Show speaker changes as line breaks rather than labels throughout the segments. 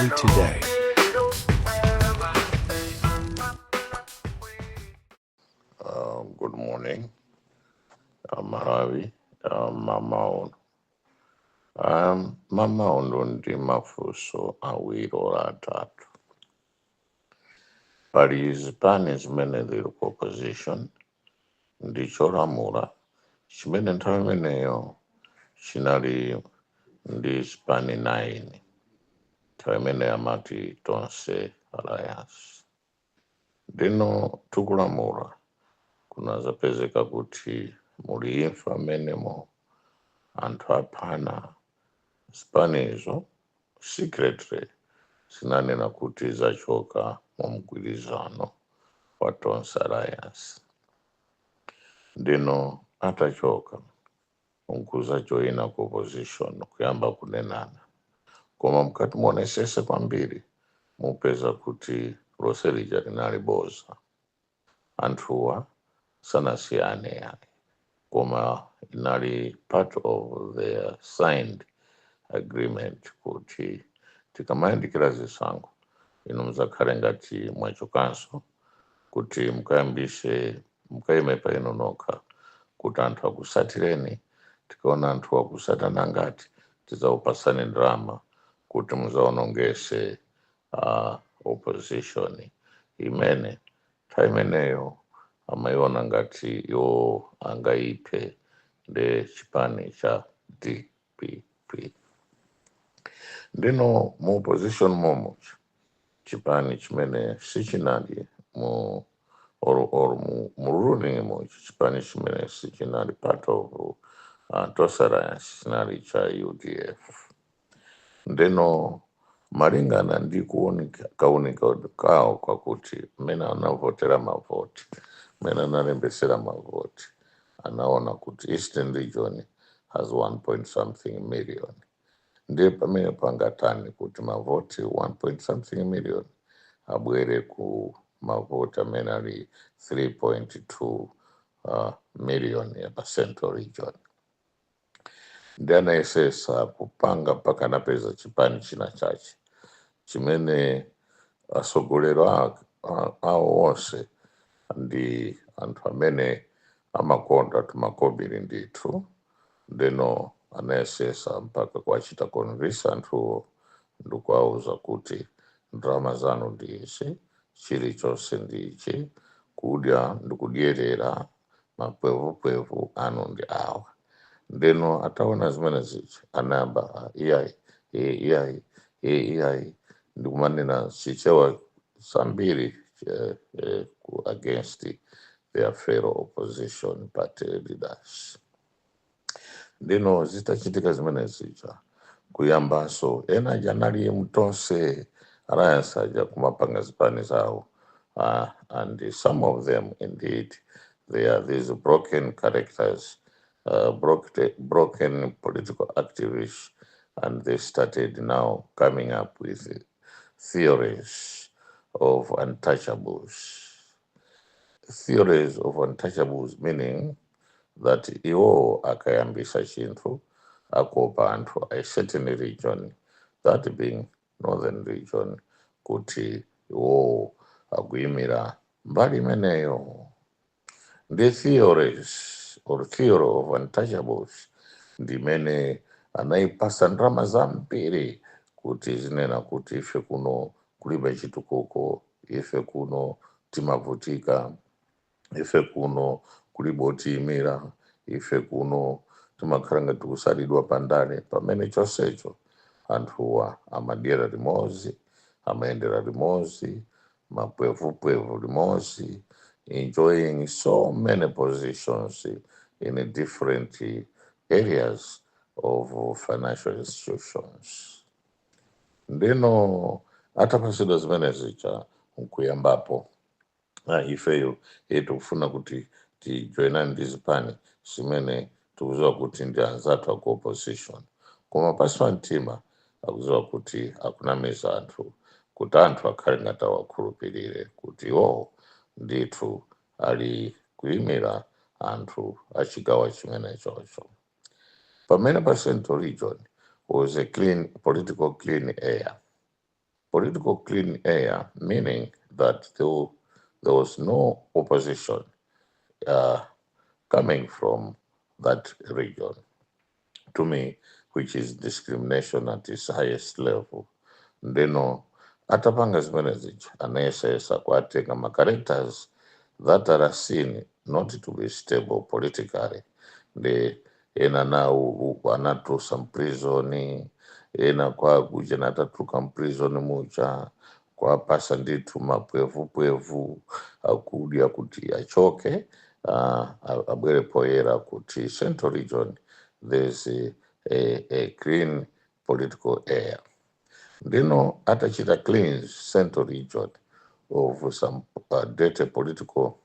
Malawi Today.
Good morning, Malawi. Mama Undo ndi mafunso awiri ora atatu. Pali zipani zimene zili ku opposition ndi cholamula chimene nthawi imeneyo chinali ndi zipani 9 nthawi imeneyo amati Tonse Alliance. Ndino tikulamula kunazapezeka kuti muli imfa amenemo anthu aphana zipanizo secretly zinanena kuti zachoka mu mgwirizano wa Tonse Alliance. Ndino atachoka nkuzajoyina ku opposition kuyamba kunenana, koma mkati muonesese kwambiri mupeza kuti lose lija linali boza. Anthuwa sanasiyane yani, koma inali part of their signed agreement kuti tikamayandikira zisankho inu muzakhale ngati mwachokanso kuti mukayime pa inu nokha kuti anthu akusatireni. Tikaona anthu akusatana ngati tizaupasani ndalama kuti muzaonongese opposition imene nthawi imeneyo amayiona ngati yo angayiphe ndi chipani cha DPP. Ndino mu opposition momo chipani chimene sichinali mu ruling mochi, chipani chimene sichinali part of Tonse Alliance chinali cha UDF. Ndino malingana ndi kaunika kawo kwakuti mmene anavotera mavoti, mmene analembesera mavoti, anaona kuti Eastern Region has 1 million. Ndiye pamene pangatani kuti mavoti 1 million abwere ku mavoti amene ali 3.2 million ya pa Central Region. Ndi anayesesa kupanga mpaka anapeza chipani china chache chimene asogolero awo onse ndi anthu amene amakonda tumakobiri ndithu. Ndino anayesesa mpaka kwachita convince anthuwo ndikuwauza kuti ndalama zanu ndi izi, chilichonse ndi ichi, kudya ndikudyerera, mapwevupwevu anu ndi awa. Ndino ataona zimene zichi anayamba iyayi ndikumanena chichewa zambiri against their fellow opposition party leaders. Ndino zitachitika zimene zija kuyambaso ena janali mtonse Alliance aja kumapanga zipani zawo, and some of them indeed they are these broken characters, broken political activists, and they started now coming up with theories of untouchables. Theories of untouchables meaning that iwo akayambisa chinthu akopa anthu a certain region, that being Northern Region, kuti iwo akuyimira mbali imeneyo. Ndi theories or theory of untouchables ndimene anayipasa ndalama zambiri kuti zinena kuti ife kuno kulibe chitukuko, ife kuno timavutika, ife kuno kulibe otiyimira, ife kuno timakhala ngati kusalidwa pandale. Pamene chonsecho anthuwa amadyera limodzi, amayendera limodzi, mapwevupwevu limodzi, enjoying so many positions in different areas of financial institutions. Ndino atapasidwa zimene zicha nkuyambapo ifeyo tikufuna kuti tijoyinane ndi zipani zimene tikuziwa kuti ndi anzathu aku opposition, koma pansi pa mtima akuziwa kuti akunamiza anthu kuti anthu akhale ngati awakhulupirire kuti iwo ndithu ali kuyimira anthu achigawo chimene chocho. Pamene pa Central Region was a political clean air. political clean air, meaning that there was no opposition uh, coming from that region. To me, which is discrimination at its highest level. Ndeno atapanga zimene zija anayesayesa kuatenga ma characters that are seen not to be stable politically. Ndi ena nawo anatulusa mprisoni, ena kwakuja natatuluka mprisoni mucha kwapasa ndithu mapwevupwevu akudya kuti achoke, abwere poyera kuti Central Region there's a clean political air. Ndino atachita cleanse Central Region of some dirty political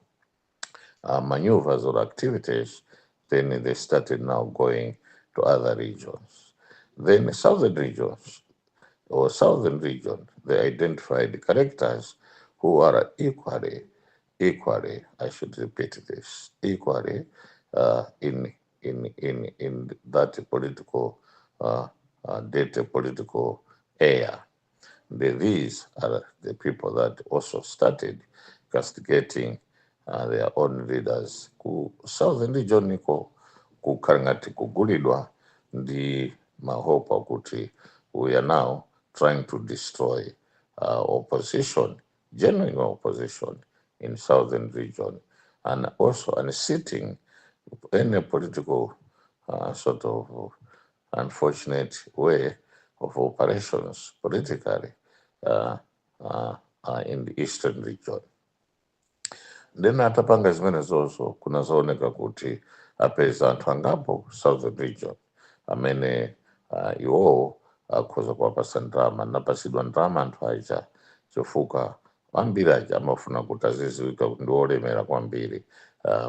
maneuvers or activities, then they started now going to other regions. Then southern regions or southern region, they identified characters who are equally, I should repeat this, equally in that political, dirty political air. These are the people that also started castigating their own leaders. Ku southern region niko kukangati kugulidwa ndi mahopa kuti we are now trying to destroy opposition, genuine opposition in southern region, and also unseating any political sort of unfortunate way of operations politically uh, in the eastern region. Then atapanga zimene zonso kunazooneka kuti apeza anthu angapo southern region amene iwowo akhoza kuwapasa ndalama, napasidwa ndalama anthu aja chifukwa ambiri aja amafuna kuti aziziwika kuti ndi olemera kwambiri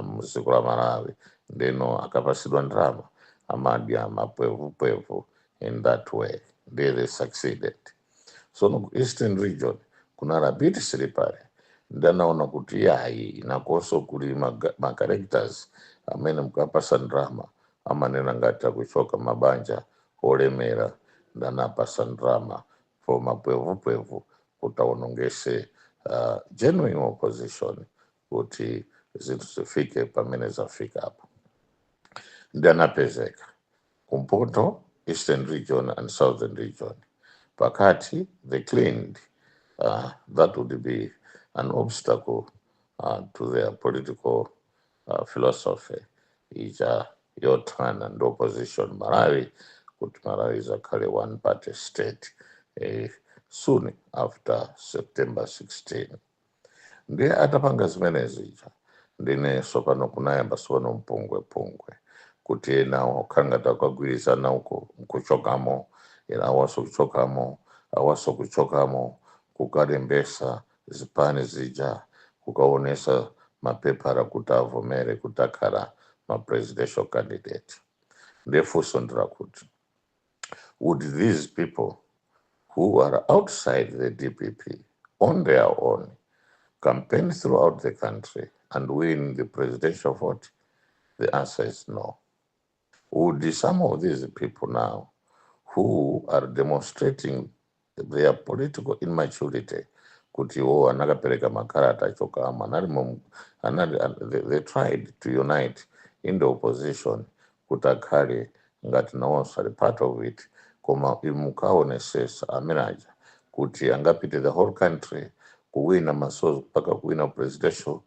mdziko la Malawi. Ndeno akapasidwa ndalama amadya mapwevupwevu in that way. They succeeded. So no eastern region kuna rabiti pale ndanaona kuti yayi inakoso kuli ma characters amene mukapasa ndrama amanena ngati akuchoka mabanja olemera ndanapasa ndrama for mapwevupwevu kuti aonongese genuine opposition kuti zinthu zifike pamene zafika apo. Ndanapezeka kumpoto eastern region and southern region pakati they cleaned. That would be an obstacle to their political philosophy. Is your turn and opposition Malawi, kuti Malawi is a one party state soon after September 16. Ndiye atapanga zimene zija ndine sopano kunayamba sono mpungwe kuti enawo khangati akagwirizana uko nkuchokamo, enawaso kuchokamo, awaso kuchokamo kukalembesa zipani zija kukaonesa mapepara kuti avomere kuti akhala ma presidential candidate. Ndefunso ndirakuti would these people who are outside the DPP on their own campaign throughout the country and win the presidential vote? The answer is no. Would some of these people now who are demonstrating their political immaturity kuti iwo anakapereka makarata achokama they tried to unite in the opposition kuti akhale ngati nawonso ali part of it, koma imukaonesesa amene aja kuti angapite the whole country kuwina masozi mpaka kuwina presidential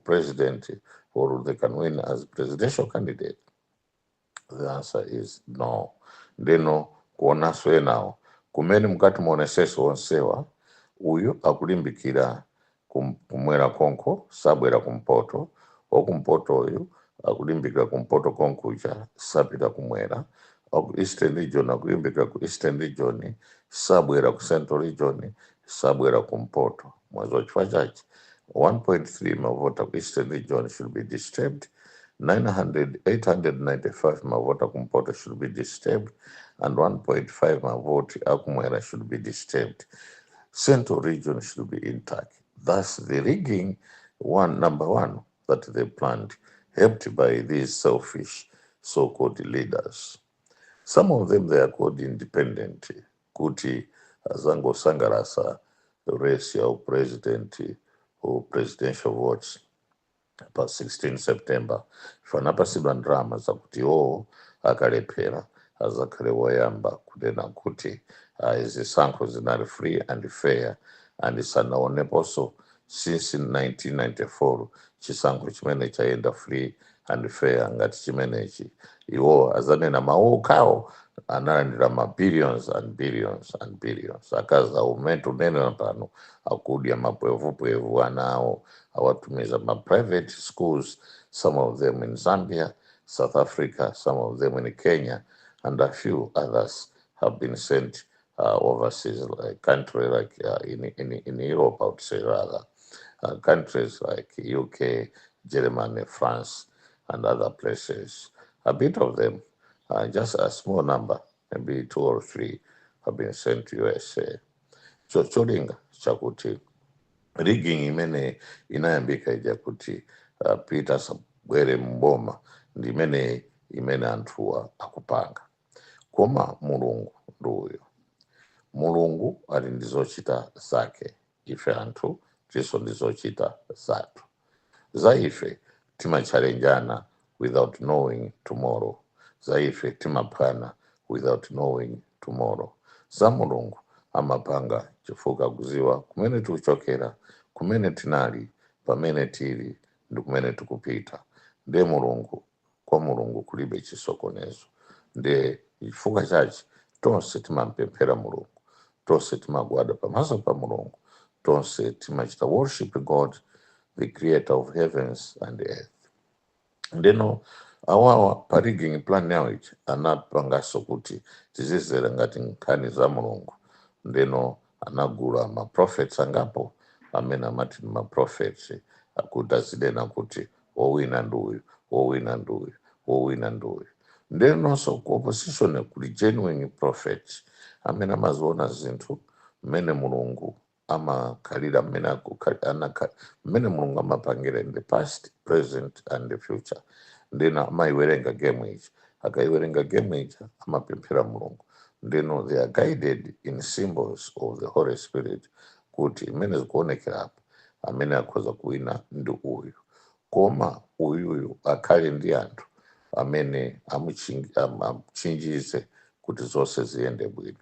president, or they can win as presidential candidate. The answer is no. Ndeno kuonaso enawo kumene mukati muonesese onsewa uyu akulimbikira kumwera konko sabwera kumpoto, okumpoto uyu akulimbikira kumpoto konkuja sapita kumwera, oku eastern region akulimbikira ku eastern region sabwera ku central region sabwera kumpoto. Mwazo chifukwa chachi 1.3 mavota ku eastern region should be disturbed, 895 mavota kumpoto should be disturbed, and 1.5 mavoti akumwera should be disturbed. Central region should be intact. Thus the rigging number one that they planned, helped by these selfish so-called leaders. Some of them they are called independent kuti azango sangarasa race ya president or presidential votes pa 16 September fanapasidwa ndrama zakuti akalepera azakhale woyamba kunena kuti izi sankho zinali free and fair and sanaoneponso since 1994 chisankho chimene chaenda free and fair ngati chimenechi. Iwo azanena mawu okhawo analandira ma billions and billions and billions akaza umene unene pano akudya mapwevupwevu anawo awatumiza ma private schools, some of them in Zambia, South Africa, some of them in Kenya, and a few others have been sent overseas, like country like in Europe, I would say rather, countries like UK, Germany, France, and other places. A bit of them, just a small number, maybe 2 or 3, have been sent to USA. So cholinga chakuti rigging imene inayambika ija kuti Peter Sabwere mboma ndi imene anthuwa akupanga. Koma mulungu nduyo. Mulungu ali ndizochita zake. Ife anthu tiso ndizochita zathu. Za ife timachalenjana without knowing tomorrow. Za ife timaphana without knowing tomorrow. Za mulungu amapanga chifukwa kuziwa kumene tikuchokera, kumene tinali, pamene tili, ndi kumene tikupita. Nde mulungu, kwa mulungu kulibe chisokonezo. Nde chifukwa chachi tonse timampemphera mulungu, tonse timagwada pamaso pa mulungu, tonse timachita worship God, the creator of heavens and earth. Ndeno awawa pa rigging plan yawo ichi anapangaso kuti tizizera ngati nkhani za mulungu. Ndeno anagula ma prophets angapo amene amati ma prophets akuti azidena kuti wowina nduyu, wowina nduyu, wowina nduyu. Ndenonso ku opposition kuli genuine prophets amene amaziona zinthu mmene mulungu amakhalira mmene mulungu amapangira in the past, present and the future. Ndeno amaiwerenga game ichi, akaiwerenga game ichi amapemphera mulungu. Ndeno they are guided in symbols of the Holy Spirit kuti mmene zikuonekera apa amene akhoza kuwina ndi uyu. Koma uyuyu akhale ndi anthu amene amuchinjize kuti zonse ziyende bwino.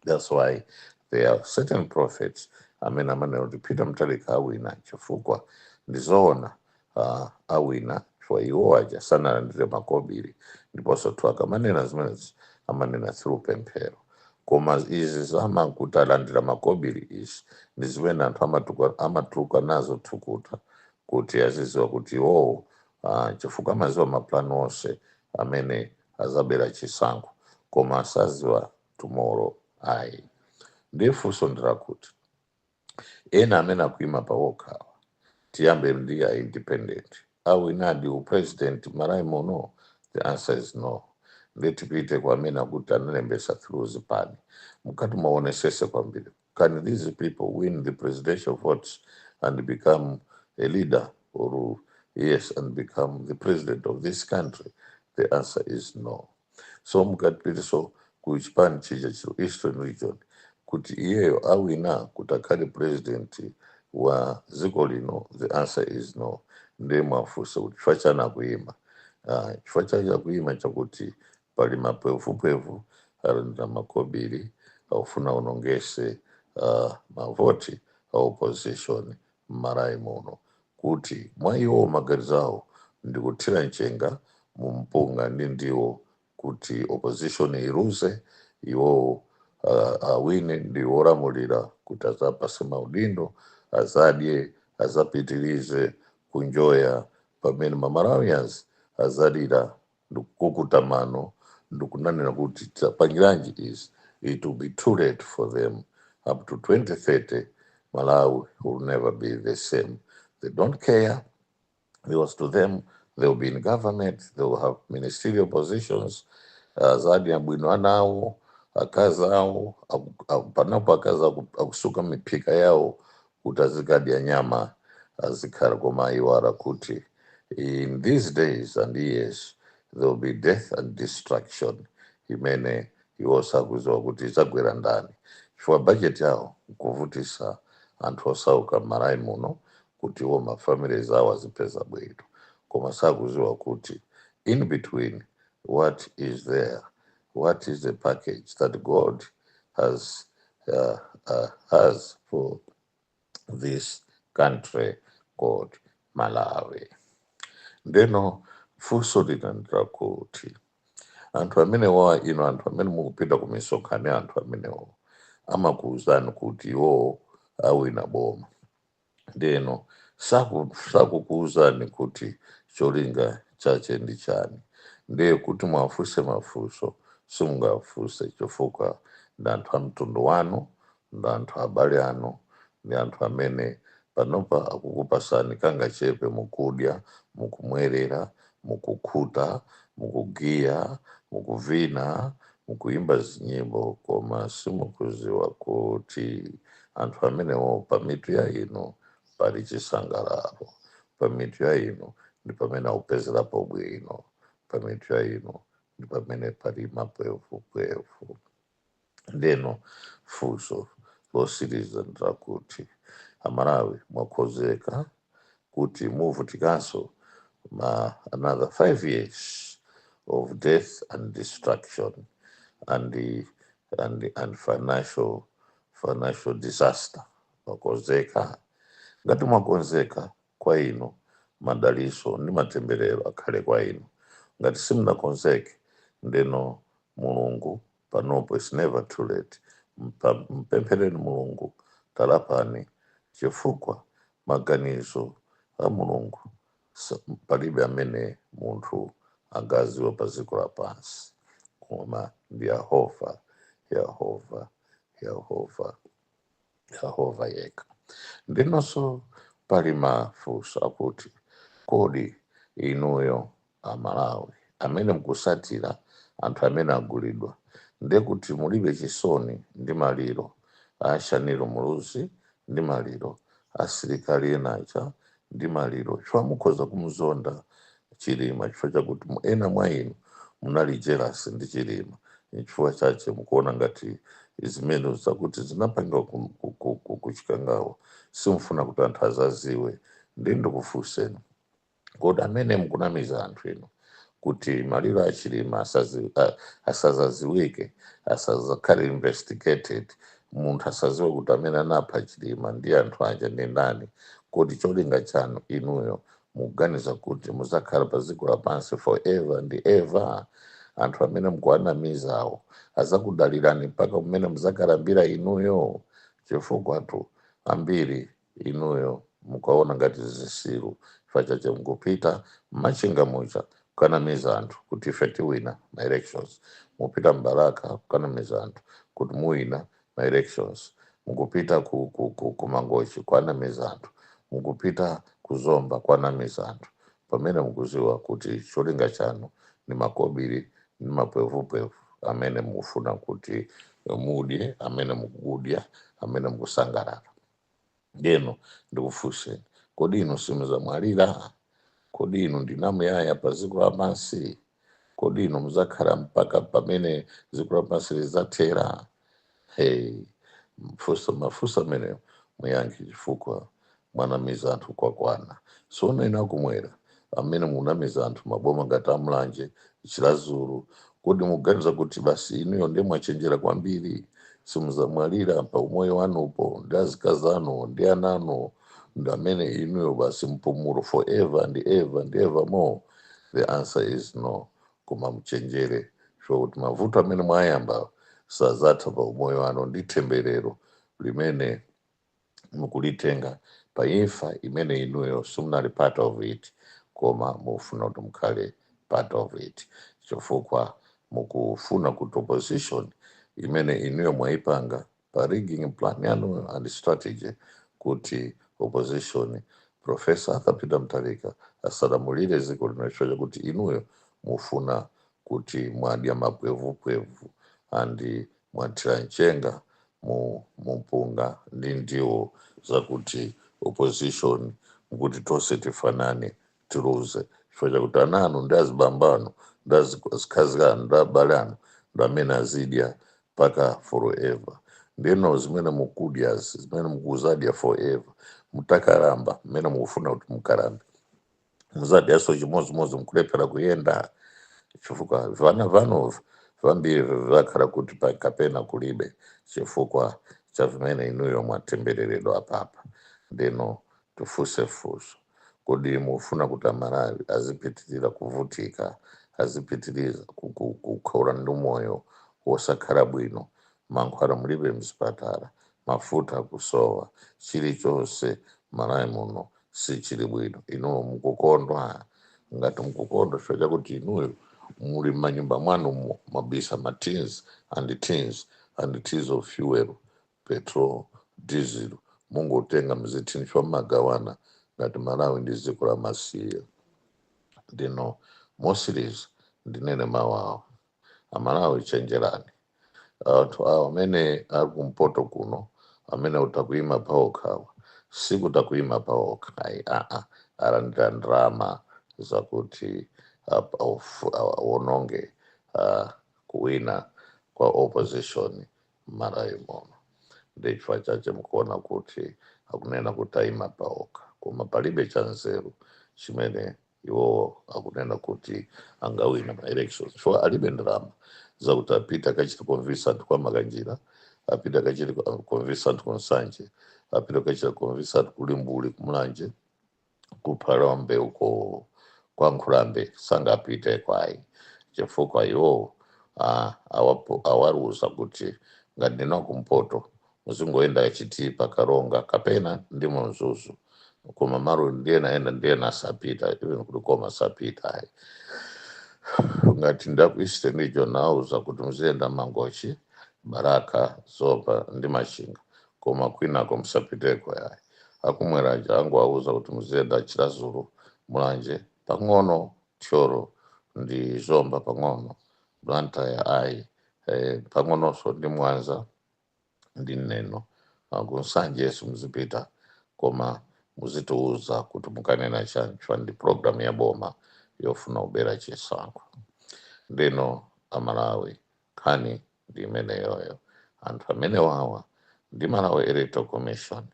That's why there are certain prophets amene amanena Peter Mutharika awina chifukwa ndizoona awina chifukwa iwo aja sanalandire makobiri ndiponso akamanena zimenezi amanena through pemphero. Koma izi zamakuti alandira makobiri izi ndi zimene anthu amatuluka nazo thukuta kuti aziziwa kuti chifukwa amaziwa maplani onse amene azabera chisankho koma asaziwa tomorrow ayi. Ndiye funso ndirakuti ena amene akuima pawokhawa tiyambe ndi a independent awinadi upresident marayi muno? The answer is no. Ndetipite kwa amene akuti analembesa through zipani mukati maonesese kwambiri. Can these people win the presidential votes and become a leader or yes and become the president of this country? The answer is no. So mukati so kuchipani chija chiru Eastern region kuti iyeyo awina kuti akhale president wa dziko lino, the answer is no. Ndiye mwafunsa kuti chifukwa chani akuima. Chifukwa chacho akuima chakuti pali mapwevupwevu alandira makobiri aufuna unongese mavoti a opposition marayi muno kuti mwa iwo maganizo awo ndikuthira nchenga mumpunga ndi ndiwo kuti opposition iruze iwo awine ndi olamulira kuti azapase maudindo azadye azapitirize kunjoya pamene Malawians azalira ndikukuta mano ndikunanena kuti tapangiranji is it will be too late for them. Up to 2030 Malawi will never be the same. They don't care because to them they will be in government, they will have ministerial positions, azadi abwino anawo akazi awo panapo akazi akusuka miphika yawo kuti azikadya nyama azikhala koma iwala kuti in these days and years there will be death and destruction imene iwo sakuziwa kuti idzagwera ndani, chifukwa bajeti yawo nkuvutisa anthu osauka m'malawi muno kuti iwo mafamilies awo azipeza bwino, koma sakuziwa kuti in between what is there, what is the package that God has for this country called Malawi. Ndeno funso linandira kuti anthu amenewa ino anthu amene mukupita ku misonkhano ya anthu amenewo amakuwuzani kuti iwowo awina boma, ndeno sakukuwuzani kuti cholinga chache ndi chani. Ndiye kuti mwafunse mafunso simungafunse chifukwa ndi anthu a mtundu wanu, ndi anthu abale anu, ndi anthu amene panopa akukupasani kangachepe mukudya, mukumwerera, mukukhuta, mukugiya, mukuvina, mukuyimba zinyimbo, koma simukuziwa kuti anthu amenewo pamitu ya ino pali chisangalalo, pamitu ya ino ndi pamene akupezerapo bwino, pamitu ya ino ndi pamene pali mapwevupwevu. Ndeno funso losiriza ndirakuti amalawi mwakhozeka kuti muvutikanso another 5 years of death and destruction and financial disaster. Mwakonzeka? Ngati mwakonzeka, kwa ino madaliso ndi matemberero akhale kwa ino. Ngati simunakonzeke, ndeno Mulungu panopo, it's never too late, mpemphereni Mulungu, talapani, chifukwa maganizo a Mulungu palibe amene munthu angaziwa pa dziko lapansi, koma ndi Yehova yekha. Ndinonso pali mafunso akuti kodi inuyo amalawi amene mukusatira anthu amene agulidwa, ndekuti mulibe chisoni ndi maliro a Shanilo Muluzi, ndi maliro asilikali enacha, ndi maliro chifukwa mukhoza kumuzonda Chilima chifukwa chakuti ena mwa inu munali jealous ndi Chilima, chifukwa chache mukuona ngati zimene zakuti zinapanga kuchikangawo simufuna kuti anthu azaziwe. Ndikufunseni, kodi amene mukunamiza anthu inu kuti maliro a Chilima asazaziwike, asazakhale investigated, munthu asaziwe kuti amene anapha Chilima ndi anthu anja ndi ndani, kodi cholinga chanu inuyo mukuganiza kuti muzakhala pa dziko lapansi forever and ever? Anthu amene mukuwanamizawo azakudalirani mpaka mmene muzakalambira inuyo, chifukwa tu ambiri inuyo mukaona ngati zisiru, chifukwa chache mukupita machinga mucha kukanamiza anthu kuti ife tiwina ma elections, mupita Mbaraka kukanamiza anthu kuti muwina ma elections, mukupita ku Mangochi kukanamiza anthu, mukupita kuzomba kukanamiza anthu, pamene mukuziwa kuti cholinga chanu ni makobiri ni mapwevupwevu amene mufuna kuti mudye, amene mukudya, amene mukusangalala. Ndeno ndikufunseni, kodi inu simuzamwalira? Kodi inu ndinamuyaya pa dziko lapansi? Kodi inu muzakhala mpaka pamene dziko lapansi lizathera? Mafunso amene muyankhe, chifukwa mwanamiza anthu kwakwana. Sono ena akumwera amene munamiza anthu maboma ngati Amulanje, Chilazulu, kodi muganiza kuti basi inuyo ndi mwachenjera kwambiri, simuzamwalira pa umoyo wanupo, ndi azikazi anu ndi ana anu, ndi amene inuyo basi mpumulo forever and ever and evermore? The answer is no. Koma mchenjere kuti mavuto amene mwayamba sazatha pa umoyo wanu, ndi temberero limene mukulitenga pa imfa imene inuyo simunali part of it, koma mufuna kuti mukhale part of it, chifukwa mukufuna kuti opposition imene inuyo mwaipanga pa rigging plan yanu and strategy, kuti opposition Professor Arthur Peter Mutharika asalamulire dziko lino, chifukwa kuti inuyo mufuna kuti mwadya mapwevupwevu andi mwathira mchenga mumpunga ndi ndiwo zakuti opposition kuti tonse tifanane tiluze, chifukwa chakuti ana anu ndi azibamba anu ndi azikazi anu ndi abale anu ndo amene azidya mpaka forever. Ndeno zimene mukudyazi zimene mukuzadya forever mutakaramba mmene mukufuna kuti mukarambe muzadyaso chimodzimodzi mukulephera kuyenda chifukwa vana vanova vambiri vakhala kuti kapena kulibe chifukwa cha vimene inuyo mwatembereredwa apapa. Ndeno tifunse funso, kodi mufuna kuti Amalawi azipitirira kuvutika, azipitiriza kukhala ndi moyo wosakhala bwino, mankhwala mulibe mzipatala, mafuta kusowa, chilichonse Malawi muno sichili bwino. Inuyo mukukondwa, ngati mukukondwa chifukwa chakuti inuyo muli m'manyumba mwanu mwabisa matins and tins of fuel, petrol, diesel, mungotenga mzitini chomagawana ngati Malawi ndi dziko la masiye. Ndino mosiris ndinene mawawo Amalawi chenjerani. Anthu awo amene ali kumpoto kuno amene utakuima paokhawa sikutakuima paokha ayi alandira ndalama zakuti wononge kuwina kwa opposition Malawi muno. Ndi chifukwa chache mukuona kuti akunena kuti aima paokha, koma palibe chanzeru chimene iwo akunena kuti angawina ma elections chifukwa alibe ndalama zakuti apita akachita convince anthu kwa Makanjira, apita akachita convince anthu kunsanje, apita akachita convince anthu kulimbuli kumulanje, kuphalambe uko kwa Nkhulambe sangapite kwayi chifukwa iwo awaruza kuti ngati ndina kumpoto muzingoenda achitipa Karonga kapena ndi Mzuzu, koma malo ndiyena asapita even kuti koma asapita ayi. Ngati ndaku Eastern Region auza kuti muzienda Mangochi, Baraka, Zoba ndi Machinga, koma kwinako musapiteko yayi. Akumweraja auza kuti muzienda Chirazulu, Mulanje pang'ono, Tcholo ndi Zomba pang'ono, Blantyre ayi, pang'ononso ndi Mwanza ndi Neno, kunsanje yesu muzipita, koma muzitiuza kuti mukanena chani chifukwa ndi program ya boma yofuna ubera chisankho. Ndino Amalawi nkhani ndi imeneyoyo. Anthu amene wawa ndi Malawi Electoral Commission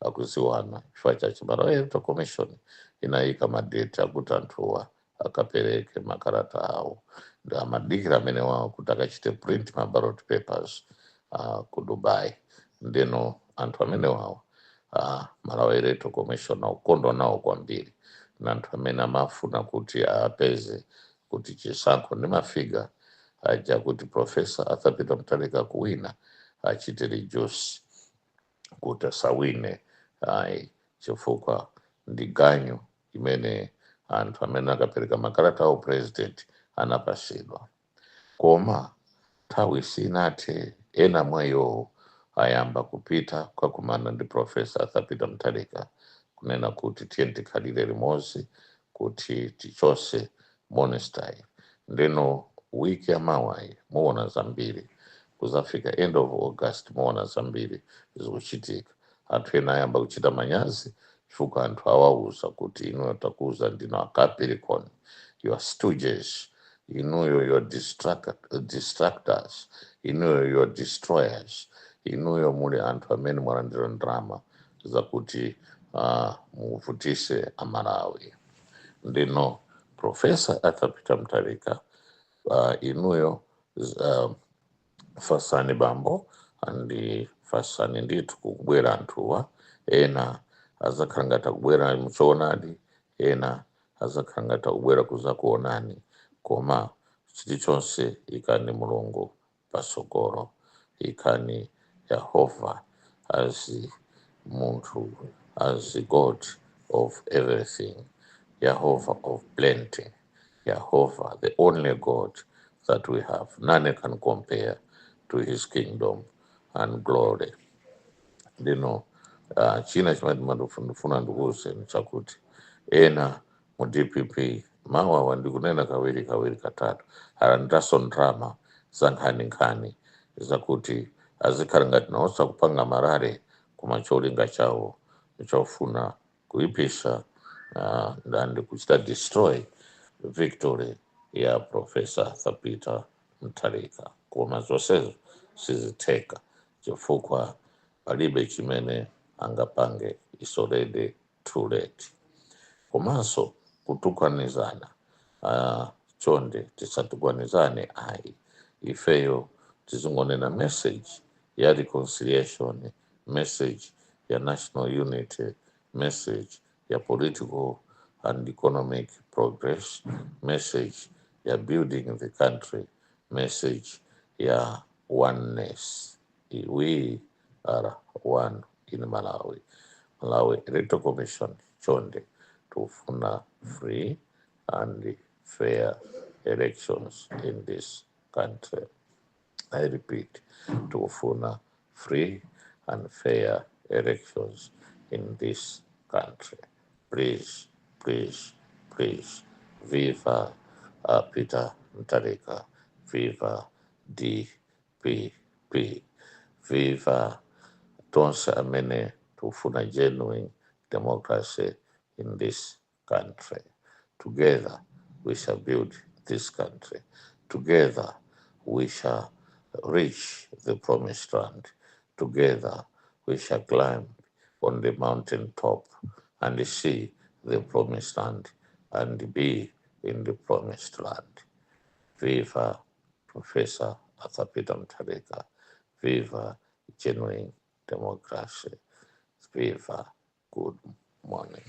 akuziwana chifukwa chache Malawi Electoral Commission inayika madate akuti anthuwa akapereke makarata awo, ndi amadikira amene wawo kuti akachite print ma ballot papers ku Dubai. Ndino anthu amene wawo Malawi Electoral Commission ukondwa nawo kwambiri, na anthu amene amafuna kuti apeze kuti chisankho ndi mafiga aja kuti Professor Arthur Peter Mutharika kuwina achite reduce kuti asawine chifukwa ndi ganyu imene anthu amene akapereka makarata awo president anapasidwa. Koma nthawi sinathe ena mwa iwo ayamba kupita kukakumana ndi Professor Arthur Peter Mutharika kunena kuti tiye tikhalire limodzi kuti tichose monastery. Ndino wiki yamawayi muona zambiri kuzafika end of August muona zambiri zikuchitika. Anthu ena ayamba kuchita manyazi chifukwa anthu awauza kuti inuyo takuza ndino Capricorn, your stooges, inuyo your distractors, inuyo your destroyers, inuyo muli anthu amene mwalandira ndalama zakuti muvutise Amalawi. Ndino Professor Arthur Peter Mutharika inuyo fasani bambo andi fasani ndithu kubwera anthuwa, ena azakhala ngati akubwera muchoonadi, ena azakhala ngati akubwera kuzakuonani, koma chilichonse ikani Mulungu pasogolo, ikani Yehova as munthu, as the God of everything, Jehovah of plenty, Jehovah the only God that we have. None can compare to his kingdom and glory. Ndino china chimene ndifuna ndikuwuze chakuti ena mu DPP mawawa ndikunena kawiri katatu alandiranso ndalama za nkhaninkhani zakuti azikhala ngati nawonso akupanga marale koma cholinga chawo chofuna kuipisa ndi kuchita destroy victory ya Professor Arthur Peter Mutharika. koma zonsezo sizitheka chifukwa palibe chimene angapange, is already too late. Komanso kutukwanizana, chonde tisatukwanizane ayi, ifeyo tizingonena message ya reconciliation, message ya national unity, message ya political and economic progress, message ya building the country, message ya oneness. We are one in Malawi. Malawi Electoral Commission chonde tufuna free and fair elections in this country. I repeat, tufuna free and fair elections in this country. Please, please, please, viva Peter Mutharika, viva DPP, viva tonse amene tufuna genuine democracy in this country. Together we shall build this country. Together we shall reach the promised land. Together we shall climb on the mountain top and see the promised land and be in the promised land. Viva Professor Arthur Peter Mutharika. Viva genuine democracy. Viva good morning.